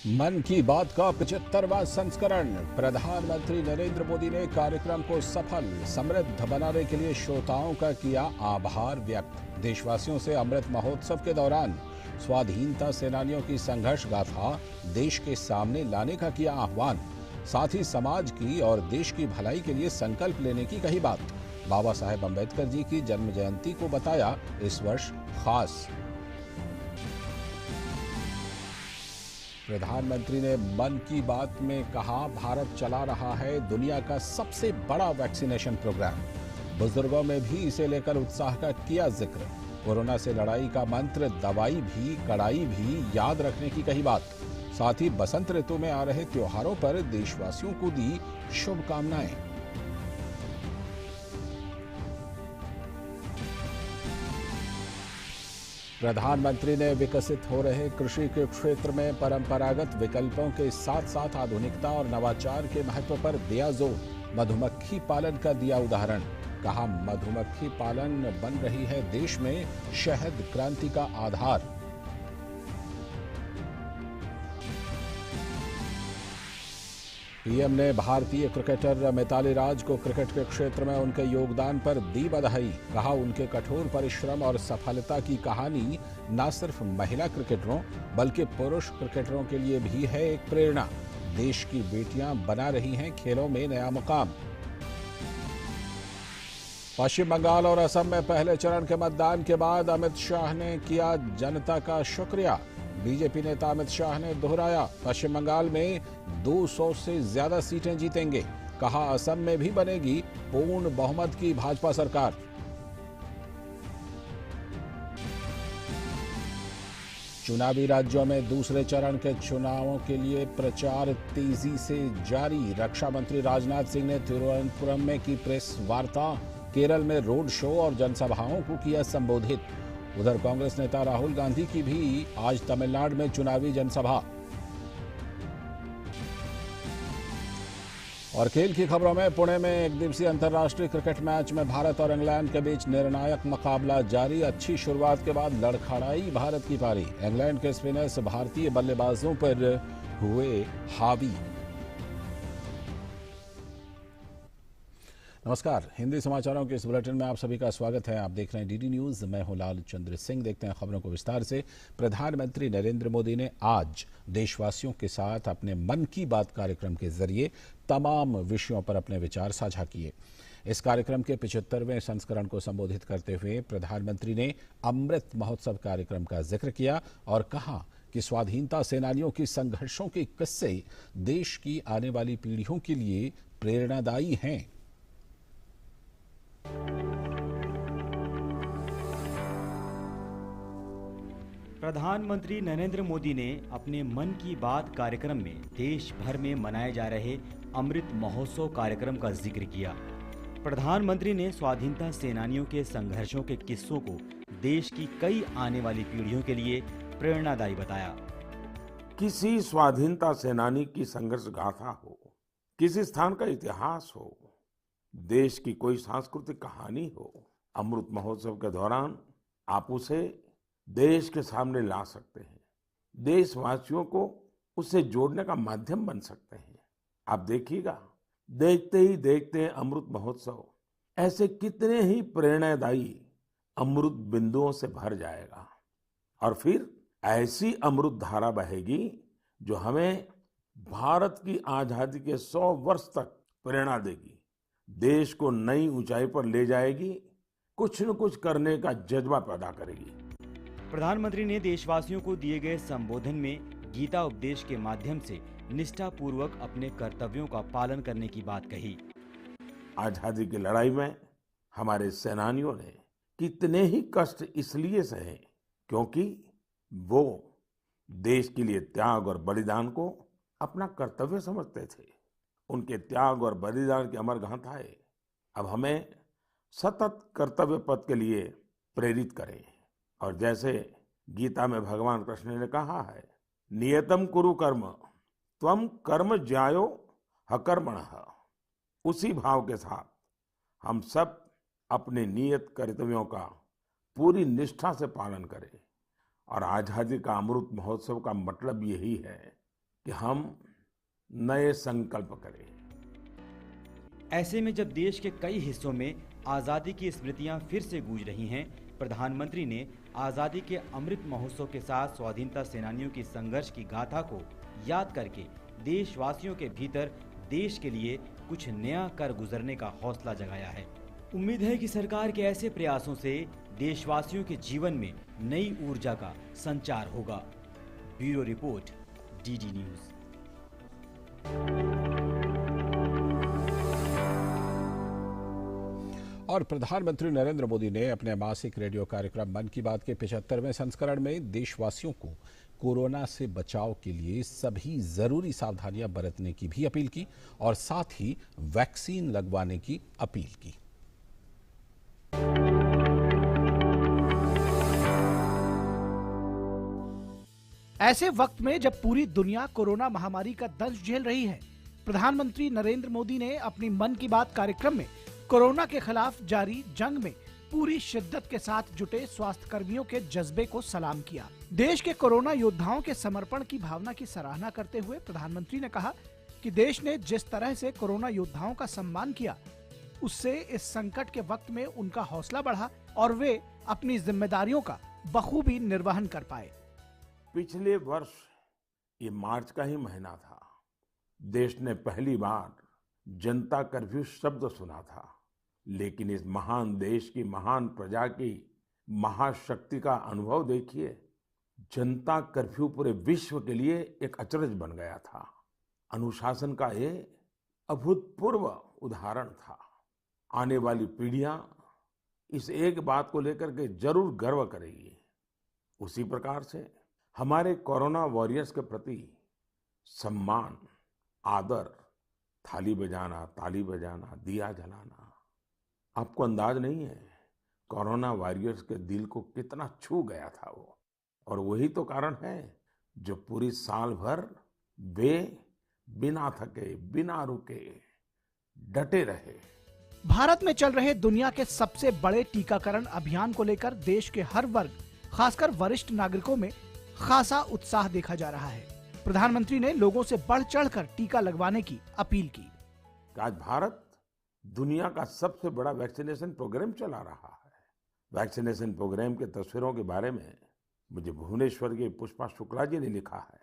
मन की बात का 75वां संस्करण। प्रधानमंत्री नरेंद्र मोदी ने कार्यक्रम को सफल समृद्ध बनाने के लिए श्रोताओं का किया आभार व्यक्त। देशवासियों से अमृत महोत्सव के दौरान स्वाधीनता सेनानियों की संघर्ष गाथा देश के सामने लाने का किया आह्वान। साथ ही समाज की और देश की भलाई के लिए संकल्प लेने की कही बात। बाबा साहेब अम्बेडकर जी की जन्म जयंती को बताया इस वर्ष खास। प्रधानमंत्री ने मन की बात में कहा, भारत चला रहा है दुनिया का सबसे बड़ा वैक्सीनेशन प्रोग्राम। बुजुर्गों में भी इसे लेकर उत्साह का किया जिक्र। कोरोना से लड़ाई का मंत्र दवाई भी कड़ाई भी याद रखने की कही बात। साथ ही बसंत ऋतु में आ रहे त्योहारों पर देशवासियों को दी शुभकामनाएं। प्रधानमंत्री ने विकसित हो रहे कृषि के क्षेत्र में परंपरागत विकल्पों के साथ साथ आधुनिकता और नवाचार के महत्व पर दिया जोर। मधुमक्खी पालन का दिया उदाहरण। कहा, मधुमक्खी पालन बन रही है देश में शहद क्रांति का आधार। पीएम ने भारतीय क्रिकेटर मिताली राज को क्रिकेट के क्षेत्र में उनके योगदान पर दी बधाई। कहा, उनके कठोर परिश्रम और सफलता की कहानी न सिर्फ महिला क्रिकेटरों बल्कि पुरुष क्रिकेटरों के लिए भी है एक प्रेरणा। देश की बेटियां बना रही हैं खेलों में नया मुकाम। पश्चिम बंगाल और असम में पहले चरण के मतदान के बाद अमित शाह ने किया जनता का शुक्रिया। बीजेपी नेता अमित शाह ने दोहराया, पश्चिम बंगाल में 200 से ज्यादा सीटें जीतेंगे। कहा, असम में भी बनेगी पूर्ण बहुमत की भाजपा सरकार। चुनावी राज्यों में दूसरे चरण के चुनावों के लिए प्रचार तेजी से जारी। रक्षा मंत्री राजनाथ सिंह ने तिरुवनंतपुरम में की प्रेस वार्ता। केरल में रोड शो और जनसभाओं को किया संबोधित। उधर कांग्रेस नेता राहुल गांधी की भी आज तमिलनाडु में चुनावी जनसभा। और खेल की खबरों में पुणे में एक दिवसीय अंतर्राष्ट्रीय क्रिकेट मैच में भारत और इंग्लैंड के बीच निर्णायक मुकाबला जारी। अच्छी शुरुआत के बाद लड़खड़ाई भारत की पारी। इंग्लैंड के स्पिनर्स भारतीय बल्लेबाजों पर हुए हावी। नमस्कार, हिंदी समाचारों के इस बुलेटिन में आप सभी का स्वागत है। आप देख रहे हैं डीडी न्यूज। मैं हूं लाल चंद्र सिंह। देखते हैं खबरों को विस्तार से। प्रधानमंत्री नरेंद्र मोदी ने आज देशवासियों के साथ अपने मन की बात कार्यक्रम के जरिए तमाम विषयों पर अपने विचार साझा किए। इस कार्यक्रम के 75वें संस्करण को संबोधित करते हुए प्रधानमंत्री ने अमृत महोत्सव कार्यक्रम का जिक्र किया और कहा कि स्वाधीनता सेनानियों की संघर्षों के किस्से देश की आने वाली पीढ़ियों के लिए प्रेरणादायी हैं। प्रधानमंत्री नरेंद्र मोदी ने अपने मन की बात कार्यक्रम में देश भर में मनाए जा रहे अमृत महोत्सव कार्यक्रम का जिक्र किया। प्रधानमंत्री ने स्वाधीनता सेनानियों के संघर्षों के किस्सों को देश की कई आने वाली पीढ़ियों के लिए प्रेरणादायी बताया। किसी स्वाधीनता सेनानी की संघर्ष गाथा हो, किसी स्थान का इतिहास हो, देश की कोई सांस्कृतिक कहानी हो, अमृत महोत्सव के दौरान आप उसे देश के सामने ला सकते हैं। देशवासियों को उससे जोड़ने का माध्यम बन सकते हैं। आप देखिएगा, देखते ही देखते अमृत महोत्सव ऐसे कितने ही प्रेरणादायी अमृत बिंदुओं से भर जाएगा और फिर ऐसी अमृत धारा बहेगी जो हमें भारत की आजादी के 100 वर्ष तक प्रेरणा देगी, देश को नई ऊंचाई पर ले जाएगी, कुछ न कुछ करने का जज्बा पैदा करेगी। प्रधानमंत्री ने देशवासियों को दिए गए संबोधन में गीता उपदेश के माध्यम से निष्ठापूर्वक अपने कर्तव्यों का पालन करने की बात कही। आजादी की लड़ाई में हमारे सेनानियों ने कितने ही कष्ट इसलिए सहे क्योंकि वो देश के लिए त्याग और बलिदान को अपना कर्तव्य समझते थे। उनके त्याग और बलिदान की अमर गाथाएं अब हमें सतत कर्तव्य पथ के लिए प्रेरित करें। और जैसे गीता में भगवान कृष्ण ने कहा है, नियतम कुरु कर्म त्वम कर्म ज्यायो हकर्मणः, उसी भाव के साथ हम सब अपने नियत कर्तव्यों का पूरी निष्ठा से पालन करें। और आजादी का अमृत महोत्सव का मतलब यही है कि हम नए संकल्प करें। ऐसे में जब देश के कई हिस्सों में आज़ादी की स्मृतियां फिर से गूंज रही हैं, प्रधानमंत्री ने आज़ादी के अमृत महोत्सव के साथ स्वाधीनता सेनानियों की संघर्ष की गाथा को याद करके देशवासियों के भीतर देश के लिए कुछ नया कर गुजरने का हौसला जगाया है। उम्मीद है कि सरकार के ऐसे प्रयासों से देशवासियों के जीवन में नई ऊर्जा का संचार होगा। Bureau report, DD news. और प्रधानमंत्री नरेंद्र मोदी ने अपने मासिक रेडियो कार्यक्रम मन की बात के 75वें संस्करण में देशवासियों को कोरोना से बचाव के लिए सभी जरूरी सावधानियां बरतने की भी अपील की और साथ ही वैक्सीन लगवाने की अपील की। ऐसे वक्त में जब पूरी दुनिया कोरोना महामारी का दंश झेल रही है, प्रधानमंत्री नरेंद्र मोदी ने अपनी मन की बात कार्यक्रम में कोरोना के खिलाफ जारी जंग में पूरी शिद्दत के साथ जुटे स्वास्थ्य कर्मियों के जज्बे को सलाम किया। देश के कोरोना योद्धाओं के समर्पण की भावना की सराहना करते हुए प्रधानमंत्री ने कहा कि देश ने जिस तरह से कोरोना योद्धाओं का सम्मान किया, उससे इस संकट के वक्त में उनका हौसला बढ़ा और वे अपनी जिम्मेदारियों का बखूबी निर्वहन कर पाए। पिछले वर्ष ये मार्च का ही महीना था। देश ने पहली बार जनता कर्फ्यू शब्द सुना था, लेकिन इस महान देश की महान प्रजा की महाशक्ति का अनुभव देखिए। जनता कर्फ्यू पूरे विश्व के लिए एक अचरज बन गया था। अनुशासन का ये अभूतपूर्व उदाहरण था। आने वाली पीढ़ियां इस एक बात को लेकर के जरूर गर्व करेगी। उसी प्रकार से हमारे कोरोना वॉरियर्स के प्रति सम्मान, आदर, थाली बजाना, ताली बजाना, दिया जलाना, आपको अंदाज नहीं है कोरोना वॉरियर्स के दिल को कितना छू गया था वो। और वही तो कारण है जो पूरी साल भर वे बिना थके, बिना रुके डटे रहे। भारत में चल रहे दुनिया के सबसे बड़े टीकाकरण अभियान को लेकर देश के हर वर्ग, खासकर वरिष्ठ नागरिकों में खासा उत्साह देखा जा रहा है। प्रधानमंत्री ने लोगों से बढ़ चढ़कर टीका लगवाने की अपील की। आज भारत दुनिया का सबसे बड़ा वैक्सीनेशन प्रोग्राम चला रहा है। वैक्सीनेशन प्रोग्राम के तस्वीरों के बारे में मुझे भुवनेश्वर के पुष्पा शुक्ला जी ने लिखा है।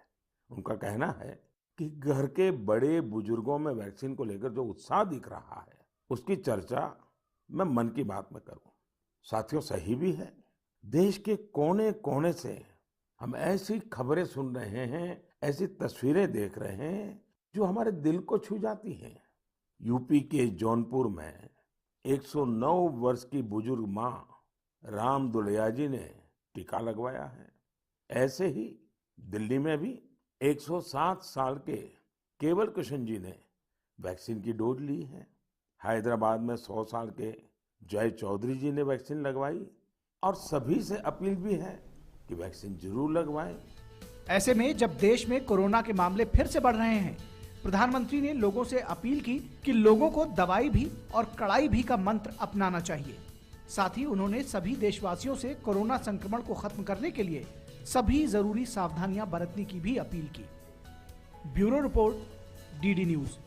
उनका कहना है कि घर के बड़े बुजुर्गों में वैक्सीन को लेकर जो उत्साह दिख रहा है, उसकी चर्चा मैं मन की बात में करूं। साथियों, सही भी है। देश के कोने कोने से हम ऐसी खबरें सुन रहे हैं, ऐसी तस्वीरें देख रहे हैं जो हमारे दिल को छू जाती हैं। यूपी के जौनपुर में 109 वर्ष की बुजुर्ग मां राम दुलैया जी ने टीका लगवाया है। ऐसे ही दिल्ली में भी 107 साल के केवल कृष्ण जी ने वैक्सीन की डोज ली है। हैदराबाद में 100 साल के जय चौधरी जी ने वैक्सीन लगवाई और सभी से अपील भी है कि वैक्सीन जरूर लगवाएं। ऐसे में जब देश में कोरोना के मामले फिर से बढ़ रहे हैं, प्रधानमंत्री ने लोगों से अपील की कि लोगों को दवाई भी और कड़ाई भी का मंत्र अपनाना चाहिए। साथ ही उन्होंने सभी देशवासियों से कोरोना संक्रमण को खत्म करने के लिए सभी जरूरी सावधानियां बरतने की भी अपील की। Bureau report, DD news.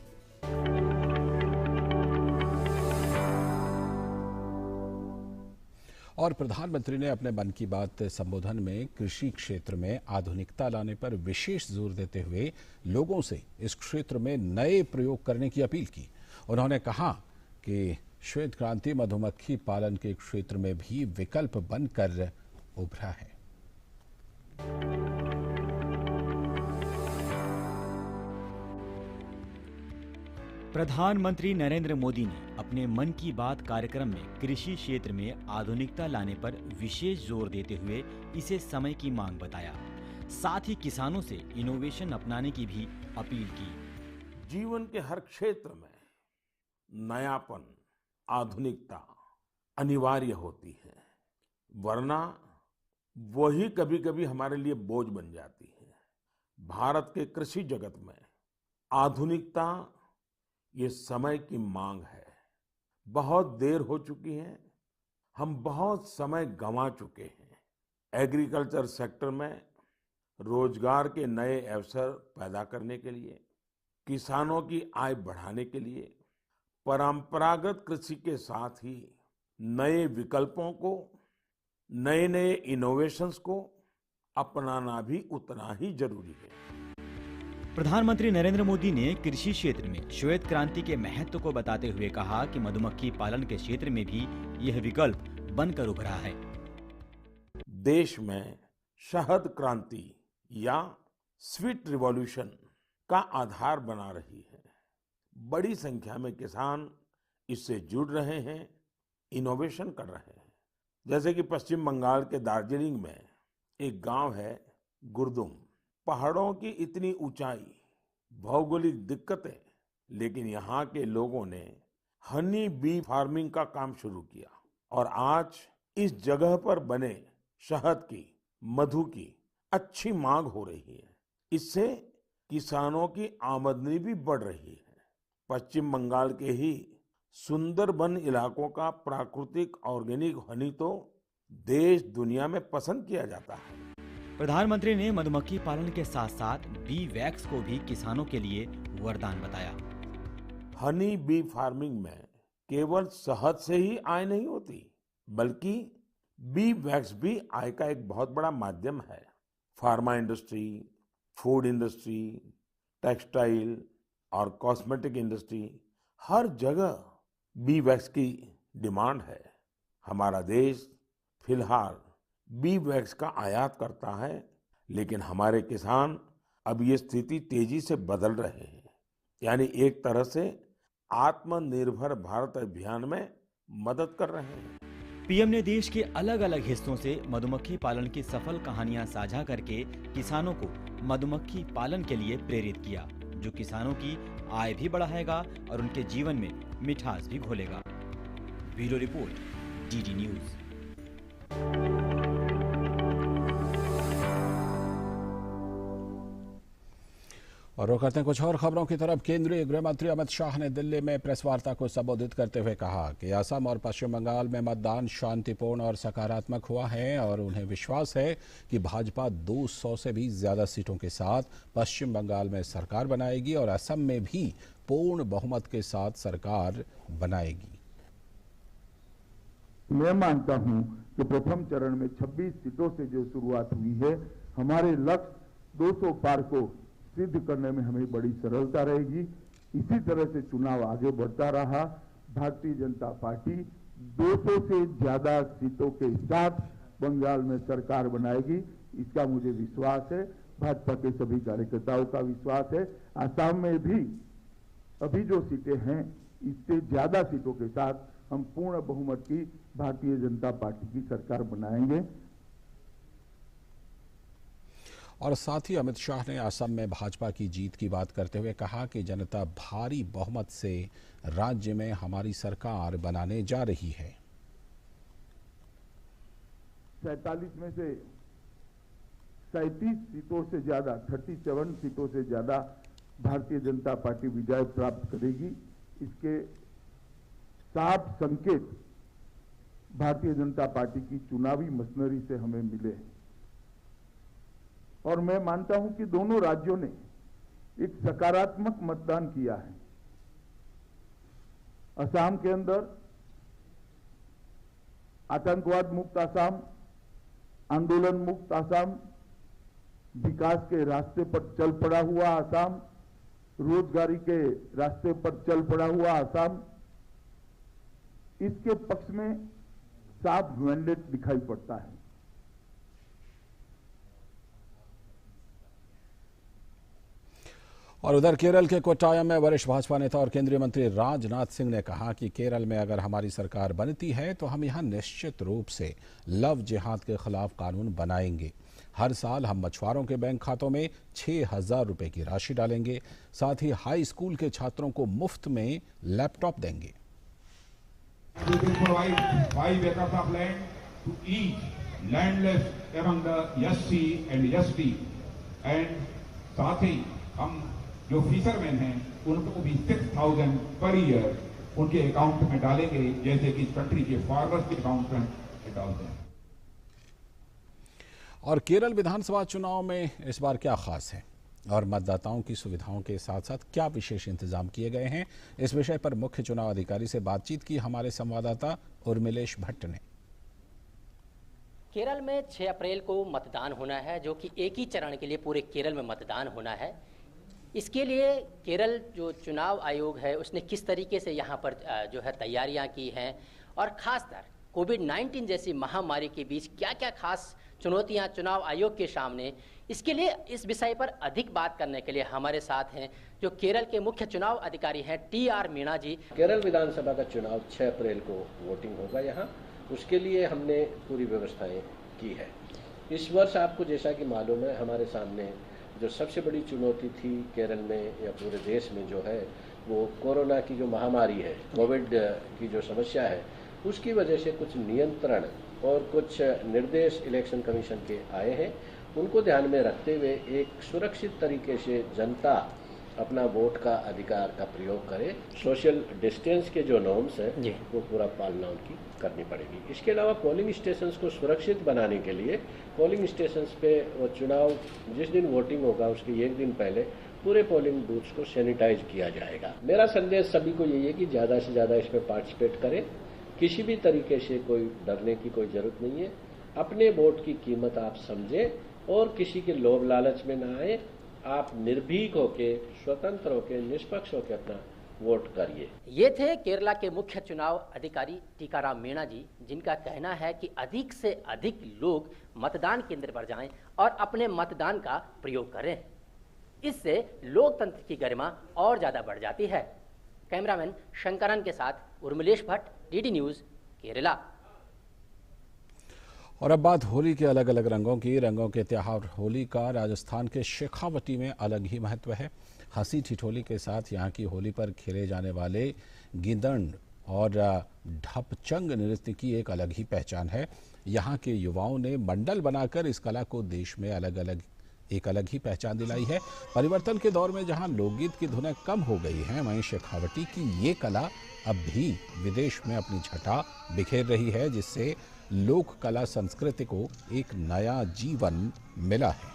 और प्रधानमंत्री ने अपने मन की बात संबोधन में कृषि क्षेत्र में आधुनिकता लाने पर विशेष जोर देते हुए लोगों से इस क्षेत्र में नए प्रयोग करने की अपील की। उन्होंने कहा कि श्वेत क्रांति मधुमक्खी पालन के क्षेत्र में भी विकल्प बनकर उभरा है। प्रधानमंत्री नरेंद्र मोदी ने अपने मन की बात कार्यक्रम में कृषि क्षेत्र में आधुनिकता लाने पर विशेष जोर देते हुए इसे समय की मांग बताया। साथ ही किसानों से इनोवेशन अपनाने की भी अपील की। जीवन के हर क्षेत्र में नयापन, आधुनिकता अनिवार्य होती है, वरना वही कभी कभी हमारे लिए बोझ बन जाती है। भारत के कृषि जगत में आधुनिकता ये समय की मांग है। बहुत देर हो चुकी है, हम बहुत समय गंवा चुके हैं। एग्रीकल्चर सेक्टर में रोजगार के नए अवसर पैदा करने के लिए, किसानों की आय बढ़ाने के लिए परंपरागत कृषि के साथ ही नए विकल्पों को, नए नए इनोवेशंस को अपनाना भी उतना ही जरूरी है। प्रधानमंत्री नरेंद्र मोदी ने कृषि क्षेत्र में श्वेत क्रांति के महत्व को बताते हुए कहा कि मधुमक्खी पालन के क्षेत्र में भी यह विकल्प बनकर उभरा है। देश में शहद क्रांति या स्वीट रिवॉल्यूशन का आधार बना रही है। बड़ी संख्या में किसान इससे जुड़ रहे हैं, इनोवेशन कर रहे हैं। जैसे कि पश्चिम बंगाल के दार्जिलिंग में एक गांव है गुरदुम। पहाड़ों की इतनी ऊंचाई, भौगोलिक दिक्कतें, लेकिन यहाँ के लोगों ने हनी बी फार्मिंग का काम शुरू किया और आज इस जगह पर बने शहद की, मधु की अच्छी मांग हो रही है। इससे किसानों की आमदनी भी बढ़ रही है। पश्चिम बंगाल के ही सुंदरबन इलाकों का प्राकृतिक ऑर्गेनिक हनी तो देश दुनिया में पसंद किया जाता है। प्रधानमंत्री ने मधुमक्खी पालन के साथ साथ बी वैक्स को भी किसानों के लिए वरदान बताया। हनी बी फार्मिंग में केवल शहद से ही आय नहीं होती, बल्कि बी वैक्स भी आय का एक बहुत बड़ा माध्यम है। Pharma industry, food industry, textile और कॉस्मेटिक इंडस्ट्री, हर जगह बी वैक्स की डिमांड है। हमारा देश फिलहाल बी वैक्स का आयात करता है, लेकिन हमारे किसान अब ये स्थिति तेजी से बदल रहे हैं। यानी एक तरह से आत्मनिर्भर भारत अभियान में मदद कर रहे हैं। पीएम ने देश के अलग अलग हिस्सों से मधुमक्खी पालन की सफल कहानियां साझा करके किसानों को मधुमक्खी पालन के लिए प्रेरित किया, जो किसानों की आय भी बढ़ाएगा और उनके जीवन में मिठास भी घोलेगा। Bureau report, DD news. और रुख करते हैं कुछ और खबरों की तरफ। केंद्रीय गृह मंत्री अमित शाह ने दिल्ली में प्रेस वार्ता को संबोधित करते हुए कहा कि असम और पश्चिम बंगाल में मतदान शांतिपूर्ण और सकारात्मक हुआ है और उन्हें विश्वास है कि भाजपा 200 से भी ज्यादा सीटों के साथ पश्चिम बंगाल में सरकार बनाएगी और असम में भी पूर्ण बहुमत के साथ सरकार बनाएगी। मैं मानता हूं कि प्रथम चरण में 26 सीटों से जो शुरुआत हुई है, हमारे लक्ष्य 200 पार को सिद्ध करने में हमें बड़ी सरलता रहेगी। इसी तरह से चुनाव आगे बढ़ता रहा, भारतीय जनता पार्टी 200 से ज्यादा सीटों के साथ बंगाल में सरकार बनाएगी, इसका मुझे विश्वास है। भाजपा के सभी कार्यकर्ताओं का विश्वास है। आसाम में भी अभी जो सीटें हैं, इससे ज्यादा सीटों के साथ हम पूर्ण बहुमत की भारतीय जनता पार्टी की सरकार बनाएंगे। और साथ ही अमित शाह ने असम में भाजपा की जीत की बात करते हुए कहा कि जनता भारी बहुमत से राज्य में हमारी सरकार बनाने जा रही है। 47 में से 37 सीटों से ज्यादा, 37 सीटों से ज्यादा भारतीय जनता पार्टी विजय प्राप्त करेगी। इसके साफ संकेत भारतीय जनता पार्टी की चुनावी मशीनरी से हमें मिले हैं और मैं मानता हूं कि दोनों राज्यों ने एक सकारात्मक मतदान किया है। असम के अंदर आतंकवाद मुक्त असम, आंदोलन मुक्त असम, विकास के रास्ते पर चल पड़ा हुआ असम, रोजगारी के रास्ते पर चल पड़ा हुआ असम, इसके पक्ष में साफ मैंडेट दिखाई पड़ता है। और उधर केरल के कोट्टायम में वरिष्ठ भाजपा नेता और केंद्रीय मंत्री राजनाथ सिंह ने कहा कि केरल में अगर हमारी सरकार बनती है तो हम यहां निश्चित रूप से लव जिहाद के खिलाफ कानून बनाएंगे। हर साल हम मछुआरों के बैंक खातों में 6,000 रुपए की राशि डालेंगे। साथ ही हाई स्कूल के छात्रों को मुफ्त में लैपटॉप देंगे। साथ ही हम जो फिशरमैन हैं उनको भी 6,000 पर ईयर उनके अकाउंट में डालेंगे, जैसे कि कंट्री के फार्मर्स के अकाउंट में डालते हैं। और केरल विधानसभा चुनाव में इस बार क्या खास है और मतदाताओं की सुविधाओं के साथ साथ क्या विशेष इंतजाम किए गए हैं, इस विषय पर मुख्य चुनाव अधिकारी से बातचीत की हमारे संवाददाता उर्मिलेश भट्ट ने। केरल में 6 अप्रैल को मतदान होना है, जो कि एक ही चरण के लिए पूरे केरल में मतदान होना है। इसके लिए केरल जो चुनाव आयोग है उसने किस तरीके से यहाँ पर जो है तैयारियाँ की हैं और ख़ासकर कोविड-19 जैसी महामारी के बीच क्या क्या खास चुनौतियाँ चुनाव आयोग के सामने, इसके लिए इस विषय पर अधिक बात करने के लिए हमारे साथ हैं जो केरल के मुख्य चुनाव अधिकारी हैं टी.आर. मीणा जी। केरल विधानसभा का चुनाव 6 अप्रैल को वोटिंग होगा यहाँ, उसके लिए हमने पूरी व्यवस्थाएं की है। इस वर्ष आपको जैसा कि मालूम है, हमारे सामने जो सबसे बड़ी चुनौती थी केरल में या पूरे देश में जो है वो कोरोना की जो महामारी है, कोविड की जो समस्या है, उसकी वजह से कुछ नियंत्रण और कुछ निर्देश इलेक्शन कमीशन के आए हैं। उनको ध्यान में रखते हुए एक सुरक्षित तरीके से जनता अपना वोट का अधिकार का प्रयोग करे। सोशल डिस्टेंस के जो नॉर्म्स हैं वो पूरा पालना उनकी करनी पड़ेगी। इसके अलावा पोलिंग स्टेशंस को सुरक्षित बनाने के लिए पोलिंग स्टेशंस पे वो चुनाव जिस दिन वोटिंग होगा उसके एक दिन पहले पूरे पोलिंग बूथ्स को सैनिटाइज किया जाएगा। मेरा संदेश सभी को यही है कि ज़्यादा से ज़्यादा इसमें पार्टिसिपेट करें। किसी भी तरीके से कोई डरने की कोई ज़रूरत नहीं है। अपने वोट की कीमत आप समझें और किसी के लोभ लालच में ना आए। आप निर्भीक होके, स्वतंत्र होके, निष्पक्ष होके अपना वोट करिए। ये थे केरला के मुख्य चुनाव अधिकारी टीकाराम मीणा जी, जिनका कहना है कि अधिक से अधिक लोग मतदान केंद्र पर जाएं और अपने मतदान का प्रयोग करें। इससे लोकतंत्र की गरिमा और ज्यादा बढ़ जाती है। कैमरामैन शंकरन के साथ उर्मिलेश भट्ट, डीडी न्यूज, केरला। और अब बात होली के अलग अलग रंगों की। रंगों के त्योहार होली का राजस्थान के शेखावटी में अलग ही महत्व है। हंसी ठिठोली के साथ यहाँ की होली पर खेले जाने वाले गिंदड़ और ढपचंग नृत्य की एक अलग ही पहचान है। यहाँ के युवाओं ने मंडल बनाकर इस कला को देश में एक अलग ही पहचान दिलाई है। परिवर्तन के दौर में जहाँ लोकगीत की धुनें कम हो गई हैं, वहीं शेखावटी की ये कला अब भी विदेश में अपनी छटा बिखेर रही है, जिससे लोक कला संस्कृति को एक नया जीवन मिला है।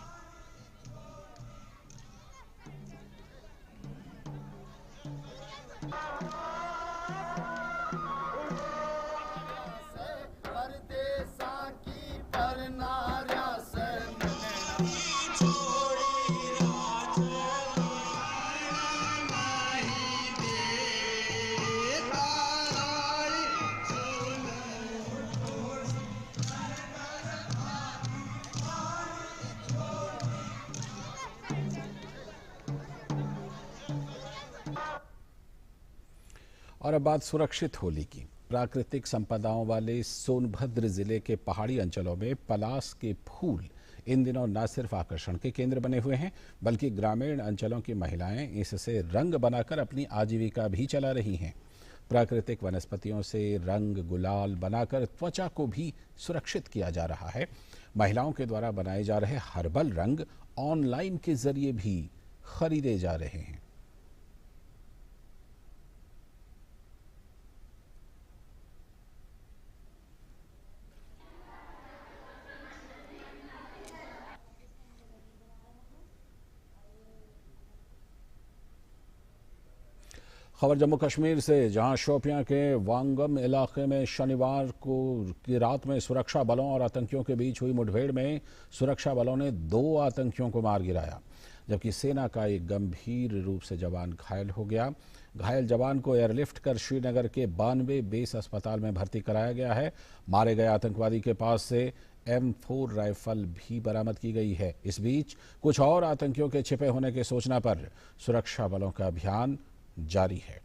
और अब बात सुरक्षित होली की। प्राकृतिक संपदाओं वाले सोनभद्र जिले के पहाड़ी अंचलों में पलास के फूल इन दिनों न सिर्फ आकर्षण के केंद्र बने हुए हैं, बल्कि ग्रामीण अंचलों की महिलाएं इससे रंग बनाकर अपनी आजीविका भी चला रही हैं। प्राकृतिक वनस्पतियों से रंग गुलाल बनाकर त्वचा को भी सुरक्षित किया जा रहा है। महिलाओं के द्वारा बनाए जा रहे हर्बल रंग ऑनलाइन के जरिए भी खरीदे जा रहे हैं। खबर जम्मू कश्मीर से, जहां शोपियां के वांगम इलाके में शनिवार की रात में सुरक्षा बलों और आतंकियों के बीच हुई मुठभेड़ में सुरक्षा बलों ने 2 आतंकियों को मार गिराया, जबकि सेना का एक गंभीर रूप से जवान घायल हो गया। घायल जवान को एयरलिफ्ट कर श्रीनगर के 92 बेस अस्पताल में भर्ती कराया गया है। मारे गए आतंकवादी के पास से M4 राइफल भी बरामद की गई है। इस बीच कुछ और आतंकियों के छिपे होने की सूचना पर सुरक्षा बलों का अभियान जारी है।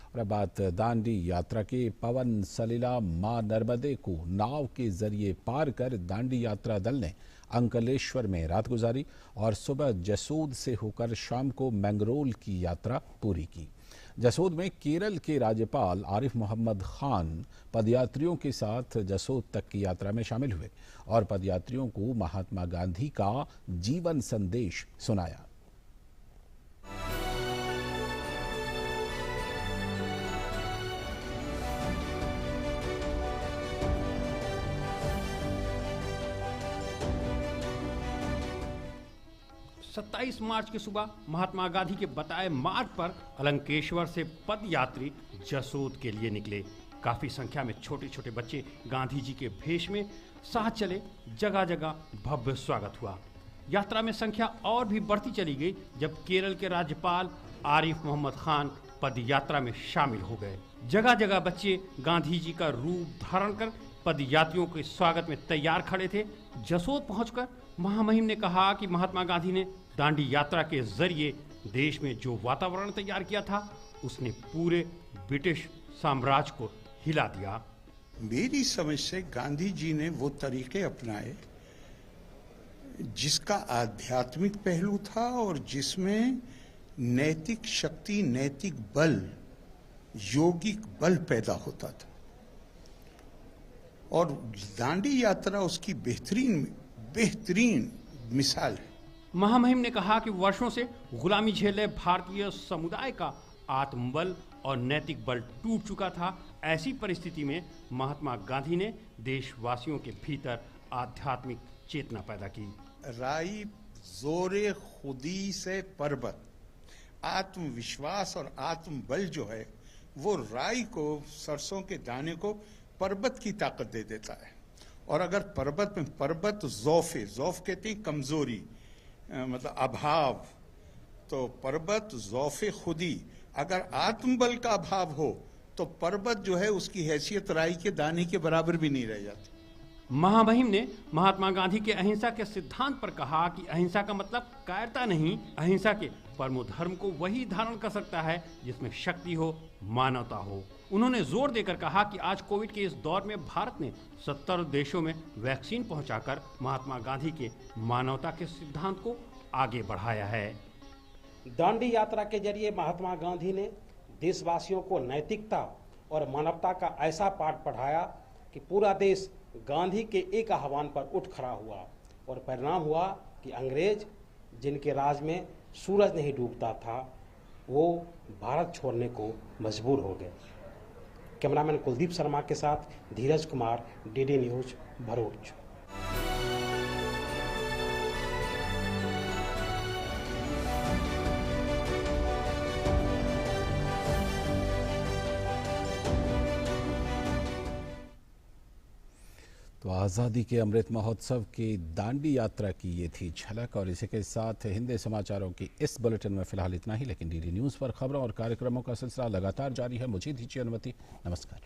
और अब बात दांडी यात्रा की। पवन सलिला मां नर्मदे को नाव के जरिए पार कर दांडी यात्रा दल ने अंकलेश्वर में रात गुजारी और सुबह जसोद से होकर शाम को मैंगरोल की यात्रा पूरी की। जसोद में केरल के राज्यपाल आरिफ मोहम्मद खान पदयात्रियों के साथ जसोद तक की यात्रा में शामिल हुए और पदयात्रियों को महात्मा गांधी का जीवन संदेश सुनाया। 27 मार्च की सुबह महात्मा गांधी के बताए मार्ग पर अलंकेश्वर से पद यात्री जसोद के लिए निकले। काफी संख्या में छोटे छोटे बच्चे गांधी जी के भेष में साथ चले। जगह जगह भव्य स्वागत हुआ। यात्रा में संख्या और भी बढ़ती चली गई जब केरल के राज्यपाल आरिफ मोहम्मद खान पद यात्रा में शामिल हो गए। जगह जगह बच्चे गांधी जी का रूप धारण कर पद यात्रियों के स्वागत में तैयार खड़े थे। जसोद पहुंचकर महामहिम ने कहा कि महात्मा गांधी ने दांडी यात्रा के जरिए देश में जो वातावरण तैयार किया था उसने पूरे ब्रिटिश साम्राज्य को हिला दिया। मेरी समझ से गांधी जी ने वो तरीके अपनाए जिसका आध्यात्मिक पहलू था और जिसमें नैतिक शक्ति, नैतिक बल, योगिक बल पैदा होता था। और दांडी यात्रा उसकी बेहतरीन मिसाल है। महामहिम ने कहा कि वर्षों से गुलामी झेले भारतीय समुदाय का आत्मबल और नैतिक बल टूट चुका था। ऐसी परिस्थिति में महात्मा गांधी ने देशवासियों के भीतर आध्यात्मिक चेतना पैदा की। राई जोरे खुदी से पर्वत, आत्मविश्वास और आत्मबल जो है वो राई को, सरसों के दाने को पर्वत की ताकत दे देता है। और अगर पर्वत ज़ौफ़ कहते हैं कमजोरी, मतलब अभाव, तो पर्वत ज़ौफ़े खुदी, अगर आत्मबल का अभाव हो तो पर्वत जो है उसकी हैसियत राई के दाने के बराबर भी नहीं रह जाती। महामहिम ने महात्मा गांधी के अहिंसा के सिद्धांत पर कहा कि अहिंसा का मतलब कायरता नहीं, अहिंसा के परमो धर्म को वही धारण कर सकता है जिसमें शक्ति हो, मानवता हो। उन्होंने जोर देकर कहा कि आज कोविड के इस दौर में भारत ने 70 देशों में वैक्सीन पहुंचाकर महात्मा गांधी के मानवता के सिद्धांत को आगे बढ़ाया है। दांडी यात्रा के जरिए महात्मा गांधी ने देशवासियों को नैतिकता और मानवता का ऐसा पाठ पढ़ाया कि पूरा देश गांधी के एक आह्वान पर उठ खड़ा हुआ और परिणाम हुआ कि अंग्रेज, जिनके राज में सूरज नहीं डूबता था, वो भारत छोड़ने को मजबूर हो गए। कैमरामैन कुलदीप शर्मा के साथ धीरज कुमार, डीडी न्यूज, भरूच। तो आज़ादी के अमृत महोत्सव की दांडी यात्रा की ये थी झलक। और इसी के साथ हिंदी समाचारों की इस बुलेटिन में फिलहाल इतना ही, लेकिन डीडी न्यूज़ पर खबरों और कार्यक्रमों का सिलसिला लगातार जारी है। मुझे दीजिए अनुमति। नमस्कार।